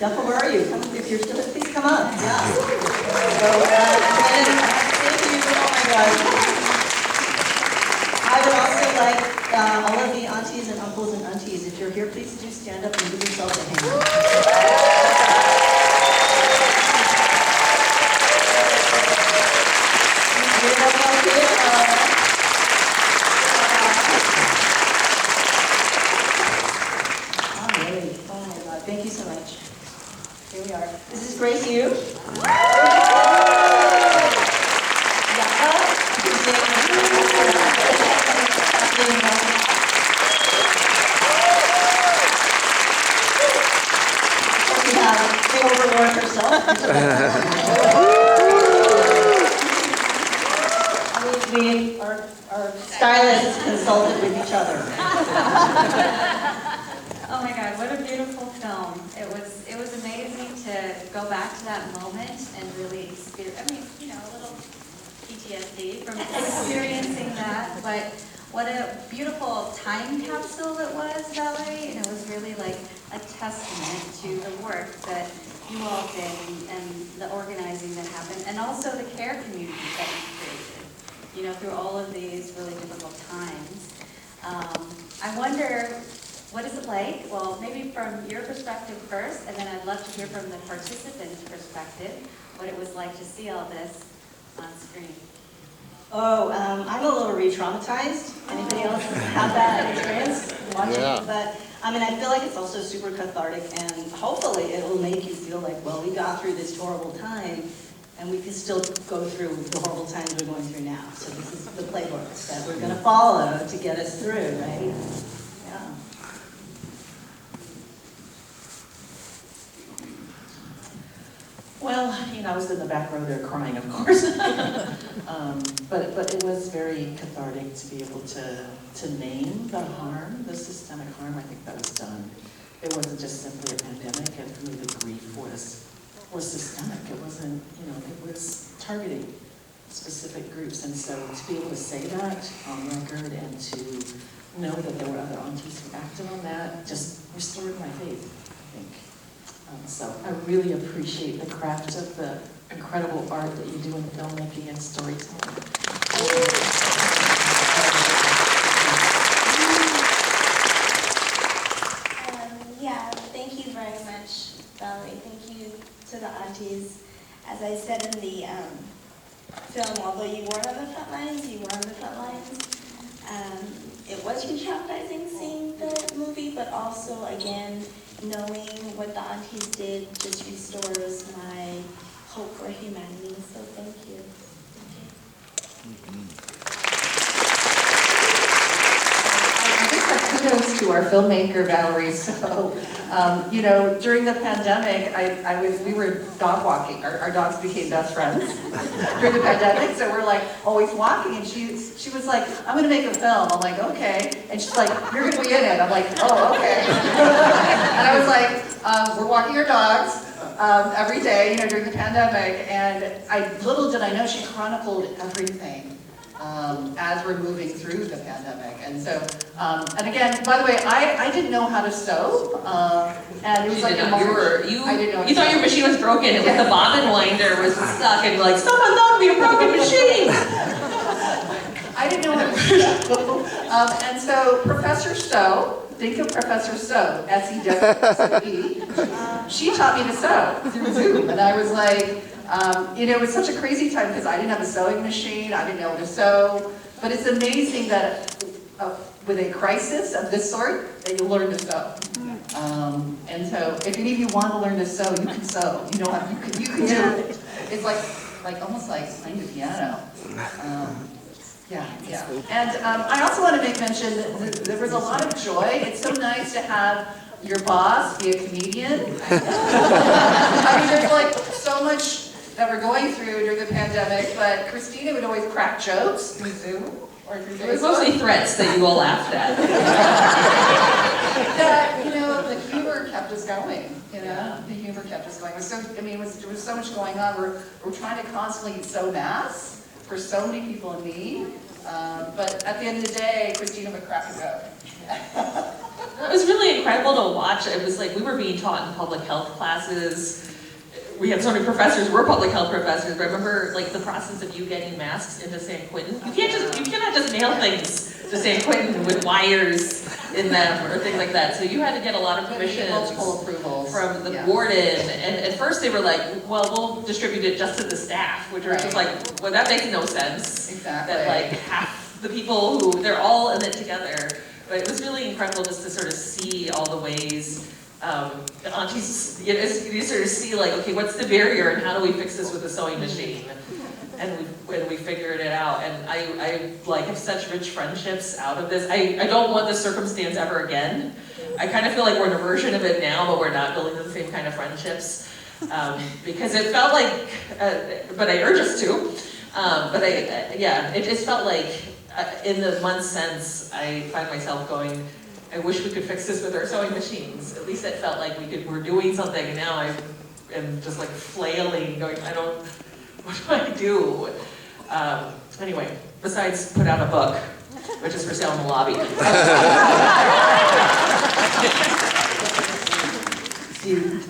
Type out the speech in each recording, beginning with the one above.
Duffel, where are you? Come, if you're still, please come up. Yeah. So, thank you. Oh my God. I would also like all of the aunties and uncles and aunties, if you're here, please do stand up and give yourselves a hand. Thank you so much. Here we are. This is Grace Yu. We have the overlord herself. Our stylists consulted with each other. Oh my God, what a beautiful film. It was amazing to go back to that moment and really experience, I mean, you know, a little PTSD from experiencing that, but what a beautiful time capsule it was, Valerie, and it was really like a testament to the work that you all did and the organizing that happened, and also the care community that you created, you know, through all of these really difficult times. I wonder, what is it like? Well, maybe from your perspective first, and then I'd love to hear from the participant's perspective, what it was like to see all this on screen. Oh, I'm a little re-traumatized. Anybody else have that experience watching? Yeah. But I mean, I feel like it's also super cathartic, and hopefully it will make you feel like, well, we got through this horrible time, and we can still go through the horrible times we're going through now. So this is the playbook that we're going to follow to get us through, right? Yeah. Well, you know, I was in the back row there crying, of course. But it was very cathartic to be able to name the harm, the systemic harm. I think that was done. It wasn't just simply a pandemic, and for me the grief was systemic. It wasn't, you know, it was targeting specific groups. And so to be able to say that on record and to know that there were other aunties who acted on that just restored my faith, I think. So I really appreciate the craft of the incredible art that you do in filmmaking and storytelling. Yeah, thank you very much, Valerie. Thank you to the aunties. As I said in the film, although you weren't on the front lines, you were on the front lines. It was re-traumatizing seeing the movie, but also, again, knowing what the aunties did just restores my hope for humanity. So thank you. I think that kudos to our filmmaker, Valerie Soe. You know, during the pandemic, we were dog walking. Our dogs became best friends during the pandemic, so we're like always walking, and she was like, I'm gonna make a film. I'm like, okay. And she's like, you're gonna be in it. I'm like, oh, okay. And I was like, we're walking our dogs every day, you know, during the pandemic, and little did I know she chronicled everything. As we're moving through the pandemic. And so, and again, by the way, I didn't know how to sew, and it was like you thought your machine was broken, and the bobbin winder was stuck, and like, someone thought me a broken machine! I didn't know how to sew. And so Professor Soe, think of Professor Soe, S-E-W-S-E, she taught me to sew through Zoom, and I was like, you know, it was such a crazy time because I didn't have a sewing machine, I didn't know how to sew, but it's amazing that with a crisis of this sort, that you learn to sew. And so if any of you want to learn to sew, you can sew. You know, you can do it. It's like almost like playing the piano. Yeah. And I also want to make mention that there was a lot of joy. It's so nice to have your boss be a comedian. I mean, there's like so much that we're going through during the pandemic, but Kristina would always crack jokes through Zoom or through Facebook. It was mostly threats that you all laughed at. That, you know, the humor kept us going. You know, the humor kept us going. It was so, I mean, there was so much going on. We're trying to constantly sew masks for so many people in need. But at the end of the day, Kristina would crack a joke. It was really incredible to watch. It was like we were being taught in public health classes. We had so many professors who were public health professors, but I remember like the process of you getting masks into San Quentin. You cannot just mail things to San Quentin with wires in them or things like that. So you had to get a lot of permission, multiple approvals from the warden. And at first they were like, well, we'll distribute it just to the staff, which was just like, well, that makes no sense. Exactly. That like half the people who, they're all in it together. But it was really incredible just to sort of see all the ways the aunties, you sort of see like, okay, what's the barrier and how do we fix this with a sewing machine? And we figured it out. And I like have such rich friendships out of this. I don't want this circumstance ever again. I kind of feel like we're in a version of it now, but we're not building the same kind of friendships. Because it felt like, but I urge us to, it just felt like in the months since, I find myself going, I wish we could fix this with our sewing machines. At least it felt like we're doing something, and now I am just like flailing, going, what do I do? Anyway, besides put out a book, which is for sale in the lobby.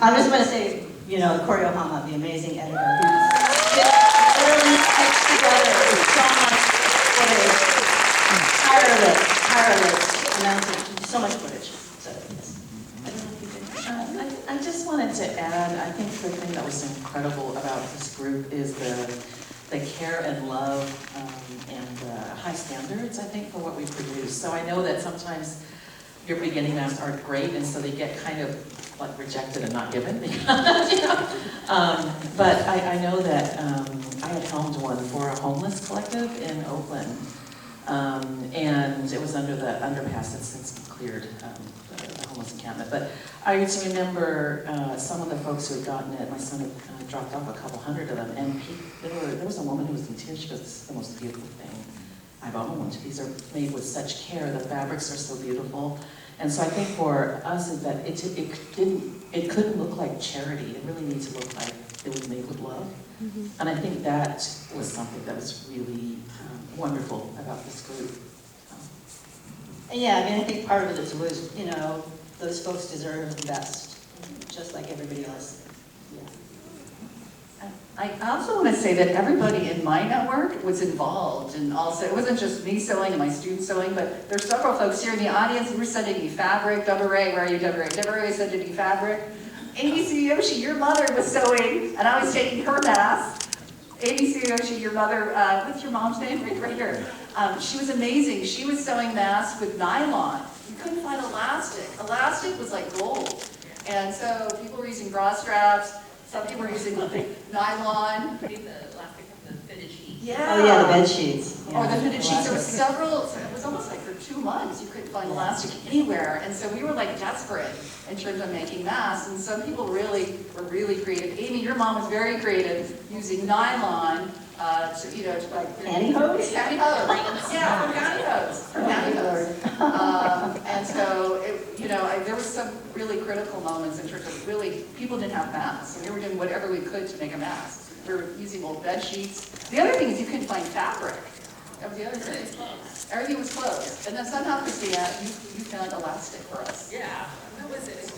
I'm just going to say, Corio Hama, the amazing editor, who literally puts together so much footage, tireless amounts of so much footage. So, yes. I just wanted to add, I think the thing that was incredible about this group is the care and love and high standards, I think, for what we produce. So I know that sometimes your beginning masks aren't great, and so they get kind of like rejected and not given. But I know that I had helmed one for a homeless collective in Oakland, and it was under the underpass that's since been cleared, the homeless encampment. But I just remember some of the folks who had gotten it. My son had dropped off a couple hundred of them, and there was a woman who was in tears. She goes, "This is the most beautiful thing I've owned. These are made with such care. The fabrics are so beautiful." And so I think for us is that it couldn't look like charity. It really needs to look like it was made with love. Mm-hmm. And I think that was something that was really wonderful about this group. Yeah, I think part of it was, those folks deserve the best, just like everybody else. I also want to say that everybody in my network was involved, and also it wasn't just me sewing and my students sewing, but there's several folks here in the audience who were sending me fabric. Deborah Ray, where are you, Deborah Ray? Deborah Ray sending me fabric. Amy Tsuyoshi, your mother was sewing, and I was taking her mask. Amy Tsuyoshi, your mother, what's your mom's name? Right here. She was amazing. She was sewing masks with nylon. You couldn't find elastic. Elastic was like gold. And so people were using bra straps. Some people were using nylon. Putting the elastic on the fitted sheet. Yeah. Oh yeah, the bed sheets. Yeah. Or the fitted sheets. There was it was almost like for 2 months you couldn't find elastic anywhere. And so we were like desperate in terms of making masks. And some people really were really creative. Amy, your mom was very creative using nylon to like pantyhose? Pantyhose. Yeah, from pantyhose. And so there was some really critical moments in terms of really people didn't have masks, and we were doing whatever we could to make a mask. We were using old bed sheets. The other thing is you couldn't find fabric. That was the other thing. Everything was closed. And then somehow, Kristina, you found elastic for us. Yeah. What was it?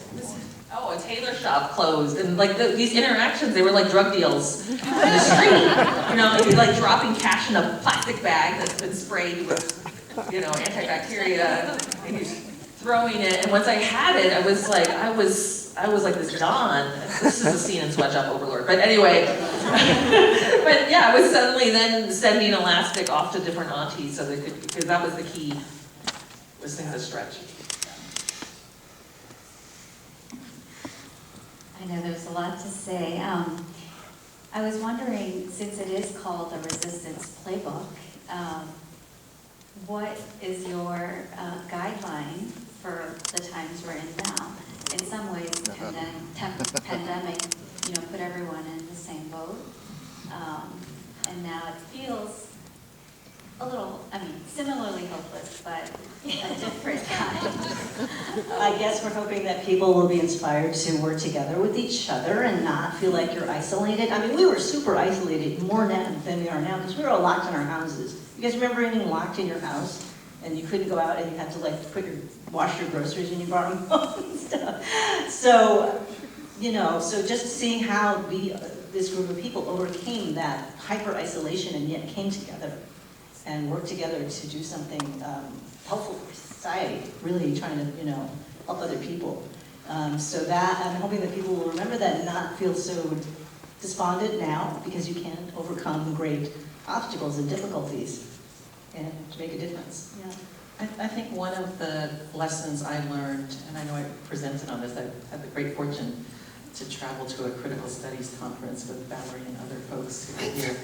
A tailor shop closed, and like these interactions, they were like drug deals in the street. You're like dropping cash in a plastic bag that's been sprayed with, antibacteria, and you're throwing it. And once I had it, I was like this Don. This is a scene in Sweatshop Overlord. But anyway, but yeah, I was suddenly then sending elastic off to different aunties so they could, because that was the key, was things to stretch. I know there's a lot to say. I was wondering, since it is called the Resistance Playbook, what is your guideline for the times we're in now? In some ways, the pandemic, put everyone in the same boat, and now it feels a little, similarly hopeless, but a different kind. I guess we're hoping that people will be inspired to work together with each other and not feel like you're isolated. We were super isolated more now than we are now because we were all locked in our houses. You guys remember being locked in your house and you couldn't go out, and you had to like wash your groceries and you brought them home and stuff. So, you know, so just seeing how this group of people overcame that hyper-isolation and yet came together and worked together to do something helpful for society, really trying to, you know, help other people. So that, I'm hoping that people will remember that and not feel so despondent now, because you can overcome great obstacles and difficulties and make a difference. Yeah. I think one of the lessons I learned, and I know I presented on this, I had the great fortune to travel to a critical studies conference with Valerie and other folks who were here.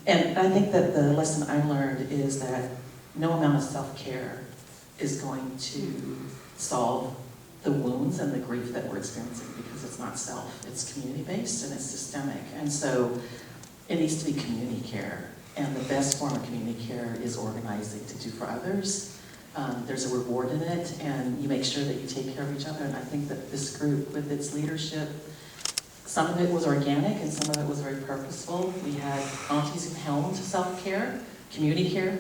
And I think that the lesson I learned is that no amount of self-care is going to solve the wounds and the grief that we're experiencing, because it's not self, it's community-based and it's systemic. And so it needs to be community care. And the best form of community care is organizing to do for others. There's a reward in it, and you make sure that you take care of each other. And I think that this group, with its leadership, some of it was organic and some of it was very purposeful. We had aunties who helmed self-care, community care.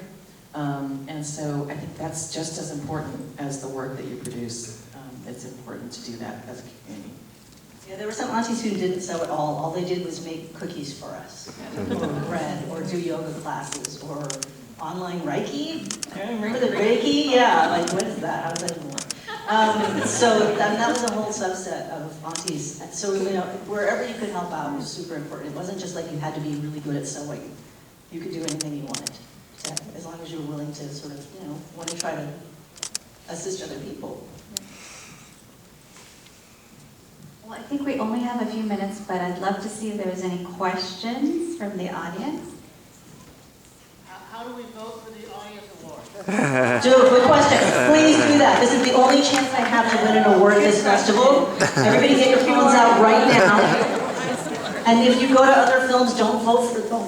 And so I think that's just as important as the work that you produce. It's important to do that as a community. Yeah, there were some aunties who didn't sew at all. All they did was make cookies for us, or bread, or do yoga classes, or online Reiki. I remember the Reiki. Yeah, like what is that? How does that even work? So that was a whole subset of aunties. So you know, wherever you could help out was super important. It wasn't just like you had to be really good at sewing. You could do anything you wanted, as long as you were willing to sort of, you know, want to try to assist other people. Well, I think we only have a few minutes, but I'd love to see if there's any questions from the audience. How do we vote for the audience award? Good question. Please do that. This is the only chance I have to win an award this festival. Everybody get your phones out right now. And if you go to other films, don't vote for them.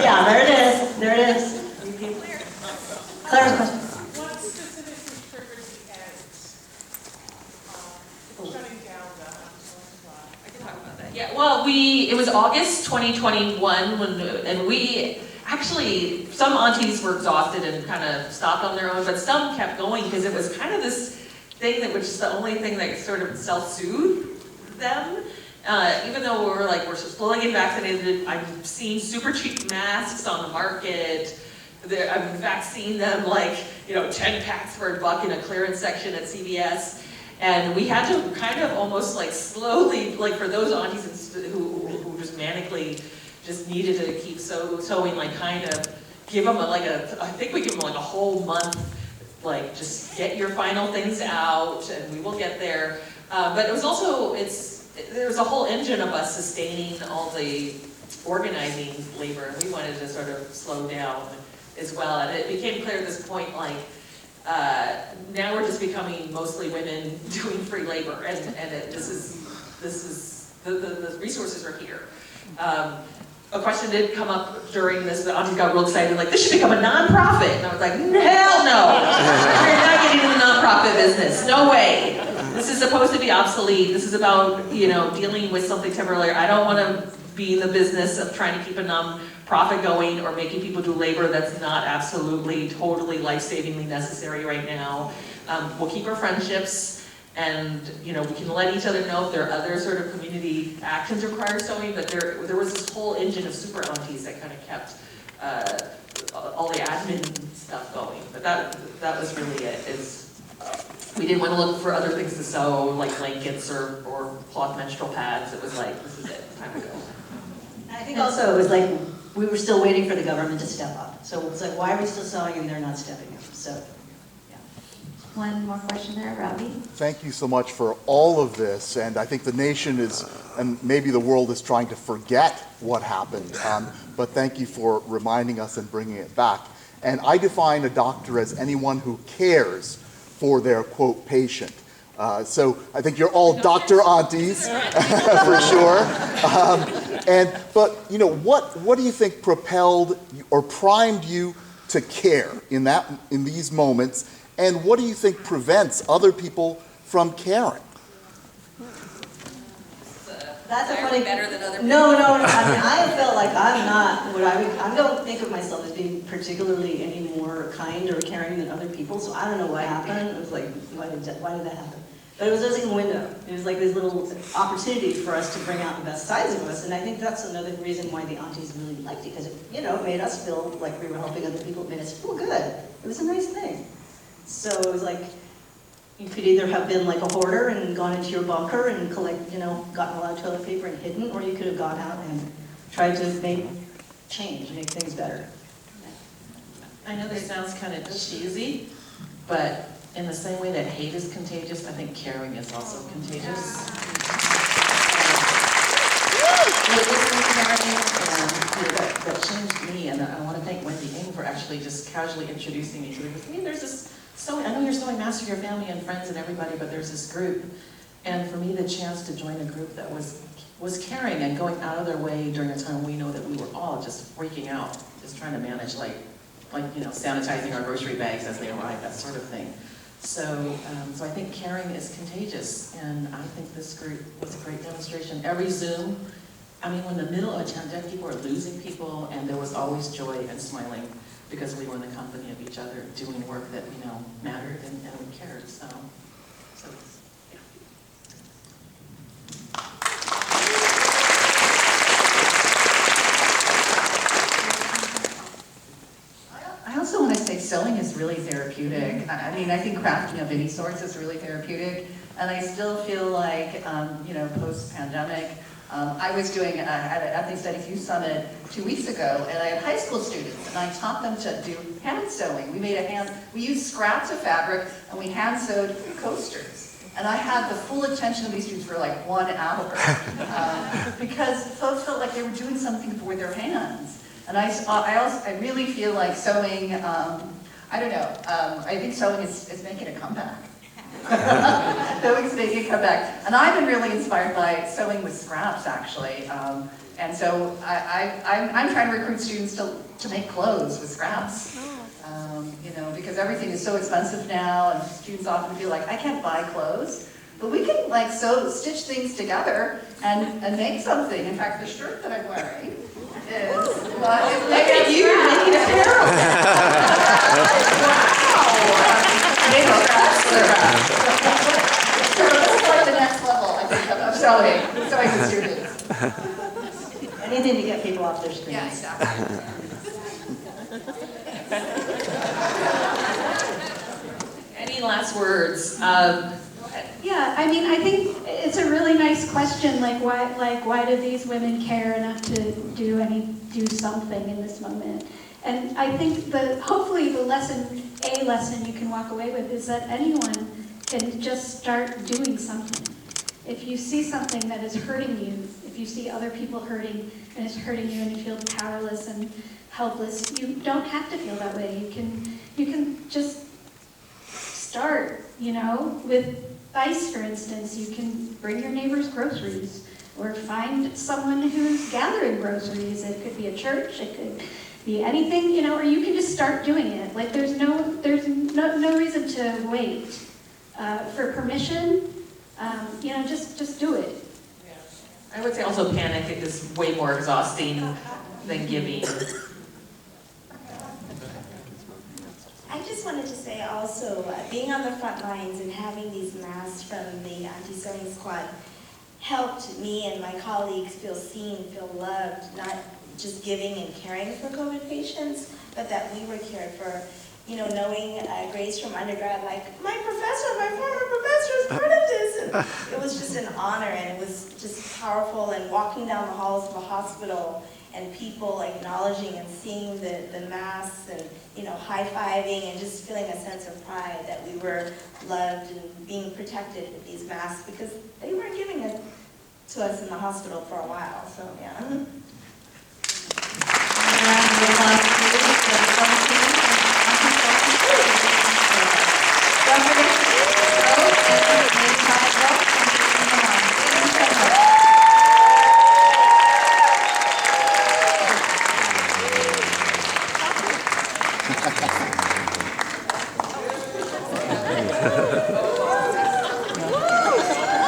Yeah, there it is. There it is. Claire's question. What specifically triggered the edits? Shutting down the I can talk about that. Yeah, well, it was August 2021 and we actually, some aunties were exhausted and kind of stopped on their own, but some kept going because it was kind of this thing that was just the only thing that sort of self-soothed them. Even though we're slowly getting vaccinated, I've seen super cheap masks on the market. I've in fact seen them 10 packs for $1 in a clearance section at CVS. And we had to kind of almost slowly, for those aunties who just manically just needed to keep sewing, kind of give them I think we give them a whole month, just get your final things out and we will get there. But it was also, there was a whole engine of us sustaining all the organizing labor, and we wanted to sort of slow down as well. And it became clear at this point, now we're just becoming mostly women doing free labor, and the resources are here. A question did come up during this, the aunties got real excited, this should become a nonprofit. And I was like, hell no! We're not getting in the nonprofit business, no way. This is supposed to be obsolete. This is about, dealing with something temporary. I don't want to be in the business of trying to keep a nonprofit going or making people do labor that's not absolutely, totally life-savingly necessary right now. We'll keep our friendships, and we can let each other know if there are other sort of community actions require sewing, but there was this whole engine of super aunties that kind of kept all the admin stuff going. But that was really it. We didn't want to look for other things to sew, like blankets or cloth menstrual pads. It was this is it, time to go. I think also it was we were still waiting for the government to step up. So it's why are we still sewing and they're not stepping up? So, yeah. One more question there, Robbie. Thank you so much for all of this. And I think the nation is, and maybe the world is trying to forget what happened. But thank you for reminding us and bringing it back. And I define a doctor as anyone who cares for their, quote, patient. So I think you're all doctor aunties, for sure. But what do you think propelled or primed you to care in these moments? And what do you think prevents other people from caring? That's a Are we funny. better than other people? No. I mean, I felt like I'm not what I don't think of myself as being particularly any more kind or caring than other people. So I don't know what happened. It was like, why did that happen? But it was just like a window. It was like this little opportunity for us to bring out the best sides of us. And I think that's another reason why the aunties really liked it, because it, made us feel like we were helping other people. It made us feel good. It was a nice thing. So it was like, you could either have been like a hoarder and gone into your bunker and gotten a lot of toilet paper and hidden, or you could have gone out and tried to make things better. I know this sounds kind of cheesy, but in the same way that hate is contagious, I think caring is also contagious. That changed me, and I want to thank Wendy Ng for actually just casually introducing me to it. Because, there's this sewing, I know you're sewing master your family and friends and everybody, but there's this group. And for me, the chance to join a group that was caring and going out of their way during a time we know that we were all just freaking out, just trying to manage like sanitizing our grocery bags as they arrive, that sort of thing. So I think caring is contagious, and I think this group was a great demonstration. Every Zoom, when in the middle of a pandemic, people were losing people, and there was always joy and smiling because we were in the company of each other doing work that we know mattered and we cared. So yeah. I also want to say sewing is really therapeutic. I think crafting of any sorts is really therapeutic. And I still feel like, post-pandemic, I was doing at an Ethnic Studies Youth Summit 2 weeks ago, and I had high school students, and I taught them to do hand sewing. We used scraps of fabric, and we hand sewed coasters. And I had the full attention of these students for like 1 hour, because folks felt like they were doing something with their hands. And I really feel like sewing, I think sewing is making a comeback. Sewing's making a comeback. And I've been really inspired by sewing with scraps, actually. And so I'm trying to recruit students to make clothes with scraps. Because everything is so expensive now, and students often feel like, I can't buy clothes. But we can stitch things together and make something. In fact, the shirt that I'm wearing is look at you, you're making apparel. Wow! Made of scraps. So this is like the next level, I think, of sewing with students. Anything to get people off their screens. Yeah, exactly. Any last words? Yeah, I think it's a really nice question. Why do these women care enough to do something in this moment? And I think hopefully the lesson you can walk away with is that anyone can just start doing something. If you see something that is hurting you, if you see other people hurting and it's hurting you, and you feel powerless and helpless, you don't have to feel that way. You can just start. With ice, for instance, you can bring your neighbor's groceries, or find someone who's gathering groceries. It could be a church, it could be anything, or you can just start doing it. There's no reason to wait for permission. Just do it. I would say also panic is way more exhausting than giving. I just wanted to say also, being on the front lines and having these masks from the Auntie Sewing Squad helped me and my colleagues feel seen, feel loved, not just giving and caring for COVID patients, but that we were cared for. Knowing Grace from undergrad, my former professor is part of this. And it was just an honor, and it was just powerful. And walking down the halls of a hospital and people acknowledging and seeing the masks and, high-fiving and just feeling a sense of pride that we were loved and being protected with these masks, because they weren't giving it to us in the hospital for a while, so yeah.